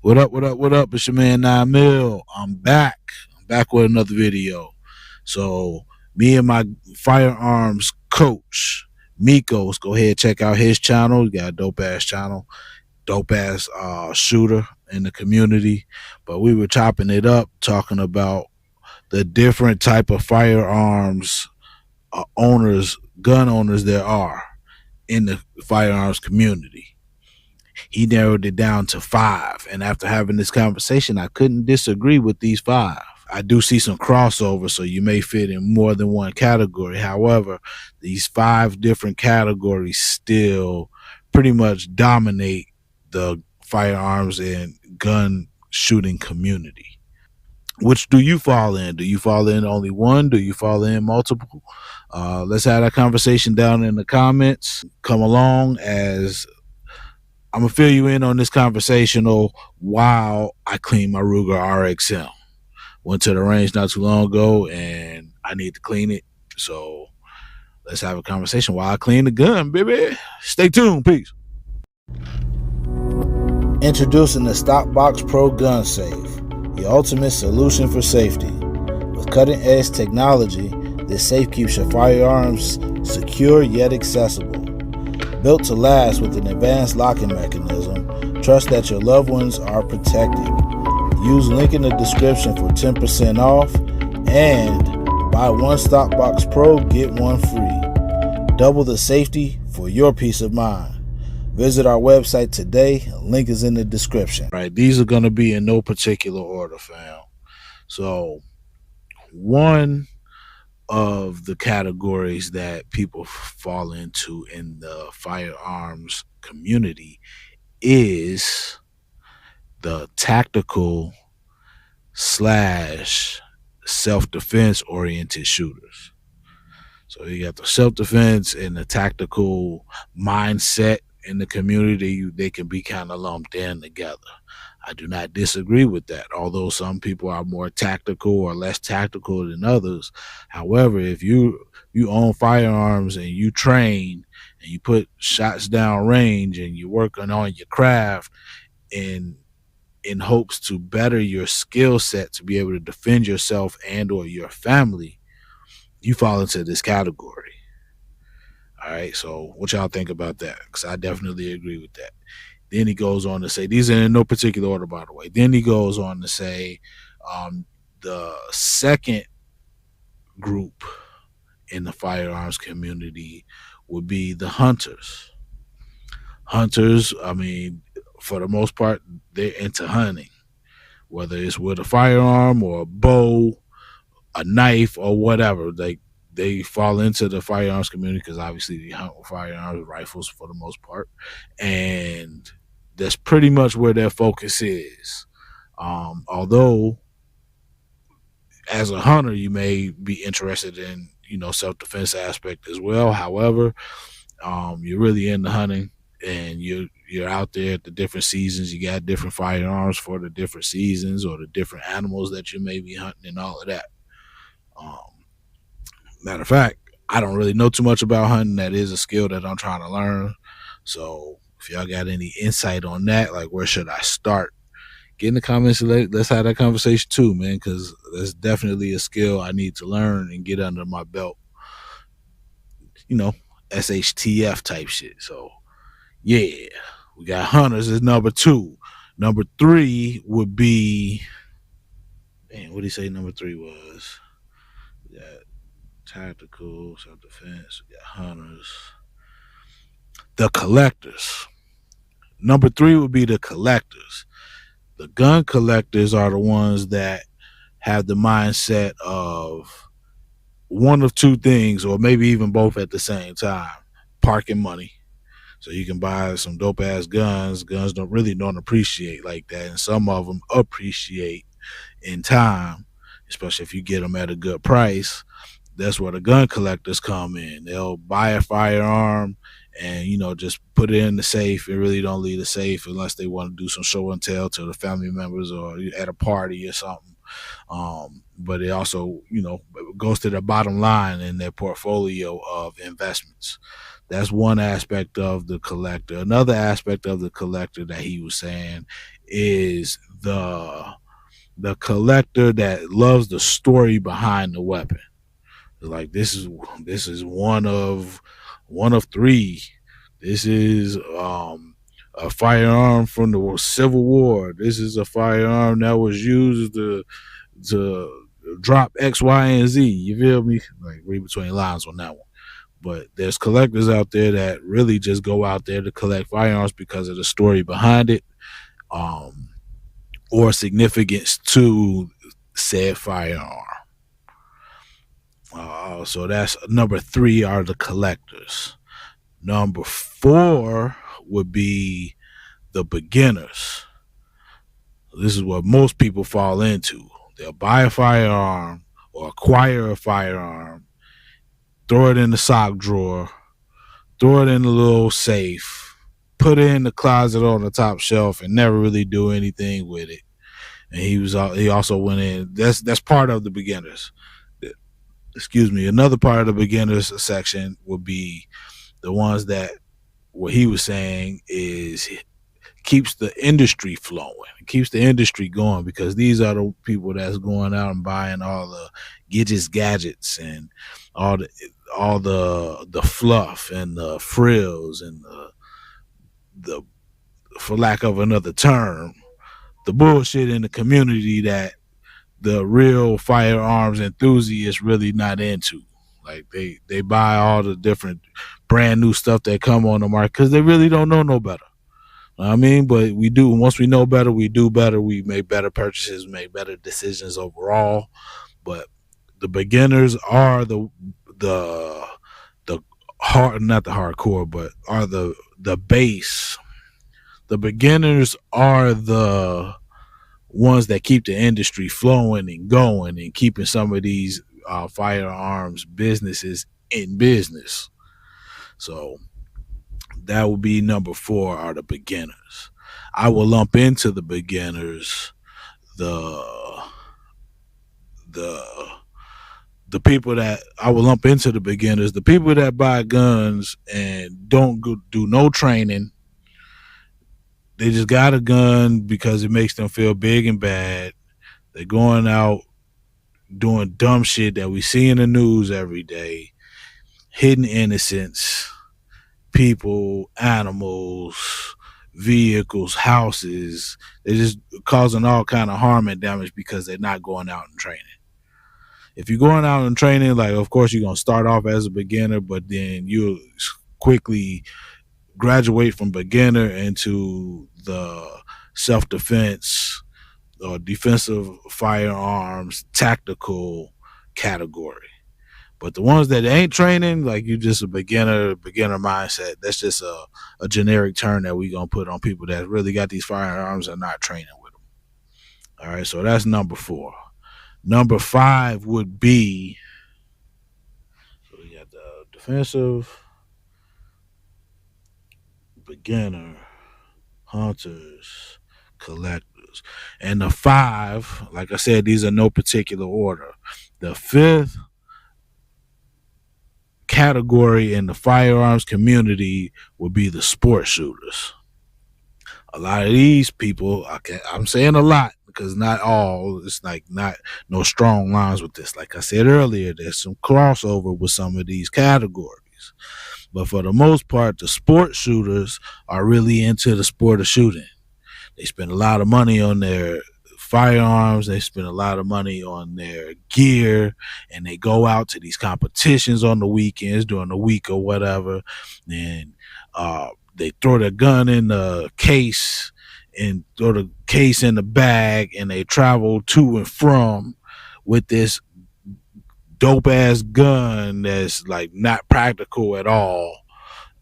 What up, what up, what up? It's your man 9 Mil. I'm back. I'm back with another video. So me and my firearms coach, Mikos, go ahead check out his channel. He got a dope ass channel, dope ass shooter in the community. But we were chopping it up, talking about the different type of firearms owners, gun owners there are in the firearms community. He narrowed it down to 5. And after having this conversation, I couldn't disagree with these 5. I do see some crossover, so you may fit in more than one category. However, these 5 different categories still pretty much dominate the firearms and gun shooting community. Which do you fall in? Do you fall in only one? Do you fall in multiple? Let's have that conversation down in the comments. Come along as I'm gonna fill you in on this conversational while I clean my Ruger RXM. Went to the range not too long ago and I need to clean it. So let's have a conversation while I clean the gun, baby. Stay tuned. Peace. Introducing the StopBox Pro gun safe, the ultimate solution for safety. With cutting-edge technology, this safe keeps your firearms secure yet accessible. Built to last with an advanced locking mechanism, trust that your loved ones are protected. Use link in the description for 10% off and buy one StopBox Pro, get one free. Double the safety for your peace of mind. Visit our website today. Link is in the description. All right, these are going to be in no particular order, fam. So, one of the categories that people fall into in the firearms community is the tactical / self-defense oriented shooters. So you got the self-defense and the tactical mindset in the community. They can be kind of lumped in together. I do not disagree with that, although some people are more tactical or less tactical than others. However, if you own firearms and you train and you put shots down range and you're working on your craft in hopes to better your skill set to be able to defend yourself and or your family, you fall into this category. All right, so what y'all think about that? Because I definitely agree with that. Then he goes on to say, these are in no particular order, by the way. Then he goes on to say the second group in the firearms community would be the hunters. Hunters, I mean, for the most part, they're into hunting, whether it's with a firearm or a bow, a knife, or whatever. They fall into the firearms community because obviously they hunt with firearms, rifles for the most part, and that's pretty much where their focus is. Although, as a hunter, you may be interested in self-defense aspect as well. However, you're really into hunting, and you're out there at the different seasons. You got different firearms for the different seasons or the different animals that you may be hunting and all of that. Matter of fact, I don't really know too much about hunting. That is a skill that I'm trying to learn. So if y'all got any insight on that, like where should I start? Get in the comments. Let's have that conversation too, man, because that's definitely a skill I need to learn and get under my belt. SHTF type shit. So yeah, we got hunters as number 2. Number 3 would be, what did he say number 3 was? We got tactical, self-defense, we got hunters. The collectors. Number 3 would be the collectors. The gun collectors are the ones that have the mindset of one of two things, or maybe even both at the same time: parking money. So you can buy some dope ass guns. Guns don't appreciate like that, and some of them appreciate in time, especially if you get them at a good price. That's where the gun collectors come in. They'll buy a firearm and just put it in the safe and really don't leave the safe unless they want to do some show and tell to the family members or at a party or something. But it also goes to the bottom line in their portfolio of investments. That's one aspect of the collector. Another aspect of the collector that he was saying is the collector that loves the story behind the weapon. Like this is one of three. This is a firearm from the Civil War. This is a firearm that was used to drop X, Y, and Z. You feel me? Like read between lines on that one. But there's collectors out there that really just go out there to collect firearms because of the story behind it, um, or significance to said firearm. So that's number three are the collectors. Number four would be the beginners. This is what most people fall into. They'll buy a firearm or acquire a firearm, throw it in the sock drawer, throw it in the little safe, put it in the closet on the top shelf, and never really do anything with it. And he also went in. That's part of the beginners. Excuse me. Another part of the beginners section would be the ones that what he was saying is keeps the industry flowing, it keeps the industry going, because these are the people that's going out and buying all the gadgets and all the fluff and the frills and the for lack of another term, the bullshit in the community that the real firearms enthusiasts really not into. Like they buy all the different brand new stuff that come on the market because they really don't know no better. I mean, but we do. Once we know better, we do better. We make better purchases, make better decisions overall. But the beginners are the hard, not the hardcore, but are the base. The beginners are the ones that keep the industry flowing and going and keeping some of these firearms businesses in business. So that would be number four are the beginners. I will lump into the beginners the the the people that I will lump into the beginners, the people that buy guns and don't do no training. They just got a gun because it makes them feel big and bad. They're going out doing dumb shit that we see in the news every day, hitting innocents, people, animals, vehicles, houses. They're just causing all kind of harm and damage because they're not going out and training. If you're going out and training, like of course you're gonna start off as a beginner, but then you quickly graduate from beginner into the self-defense or defensive firearms tactical category. But the ones that ain't training, like you just a beginner mindset, that's just a generic term that we gonna put on people that really got these firearms and not training with them. All right, so that's number four. Number five would be, so we got the defensive, beginner, hunters, collectors. And the five, like I said, these are no particular order. The fifth category in the firearms community would be the sport shooters. A lot of these people, I'm saying a lot because not all, it's like not no strong lines with this. Like I said earlier, there's some crossover with some of these categories. But for the most part, the sport shooters are really into the sport of shooting. They spend a lot of money on their firearms. They spend a lot of money on their gear, and they go out to these competitions on the weekends during the week or whatever. And they throw their gun in the case and throw the case in the bag, and they travel to and from with this dope ass gun that's like not practical at all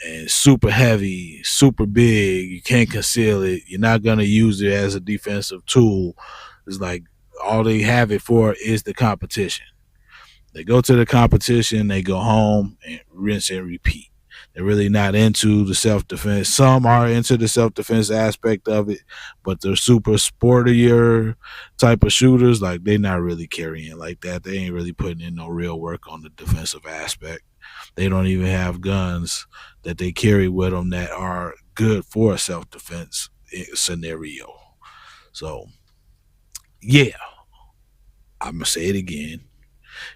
and super heavy, super big. You can't conceal it. You're not gonna use it as a defensive tool. It's like all they have it for is the competition. They go to the competition, they go home and rinse and repeat. They're really not into the self-defense. Some are into the self-defense aspect of it, but they're super sportier type of shooters. Like they're not really carrying like that. They ain't really putting in no real work on the defensive aspect. They don't even have guns that they carry with them that are good for a self-defense scenario. So, yeah, I'm going to say it again.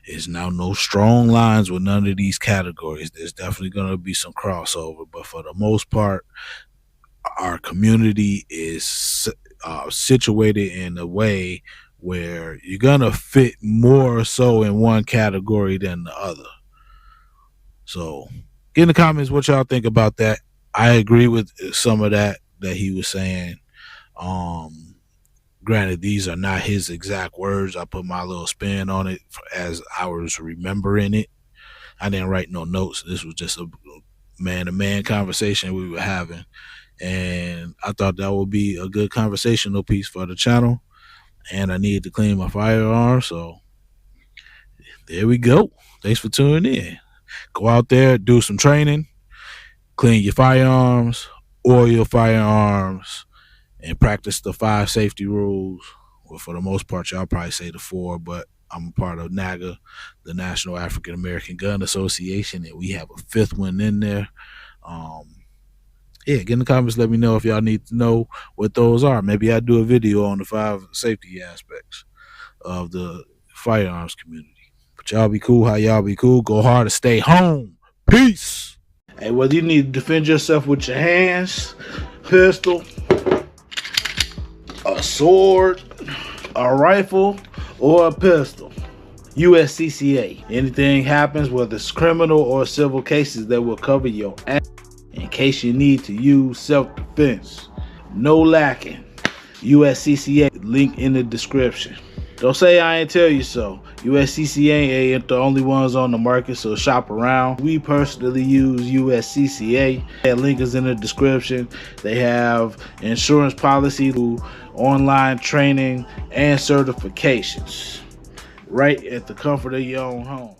There's now no strong lines with none of these categories. There's definitely going to be some crossover, but for the most part, our community is situated in a way where you're going to fit more so in one category than the other. So get in the comments what y'all think about that. I agree with some of that he was saying. Granted, these are not his exact words. I put my little spin on it as I was remembering it. I didn't write no notes. This was just a man-to-man conversation we were having. And I thought that would be a good conversational piece for the channel. And I needed to clean my firearm. So there we go. Thanks for tuning in. Go out there, do some training, clean your firearms, oil your firearms, and practice the 5 safety rules. Well, for the most part, y'all probably say the 4, but I'm a part of NAGA, the National African American Gun Association, and we have a 5th one in there. Yeah, get in the comments. Let me know if y'all need to know what those are. Maybe I'll do a video on the 5 safety aspects of the firearms community. But y'all be cool how y'all be cool. Go hard and stay home. Peace. Hey, whether you need to defend yourself with your hands, pistol, a sword, a rifle, or a pistol, USCCA. Anything happens, whether it's criminal or civil cases, that will cover your ass in case you need to use self-defense. No lacking. USCCA, link in the description. Don't say I ain't tell you so. USCCA ain't the only ones on the market, so shop around. We personally use USCCA. That link is in the description. They have insurance policy, online training, and certifications right at the comfort of your own home.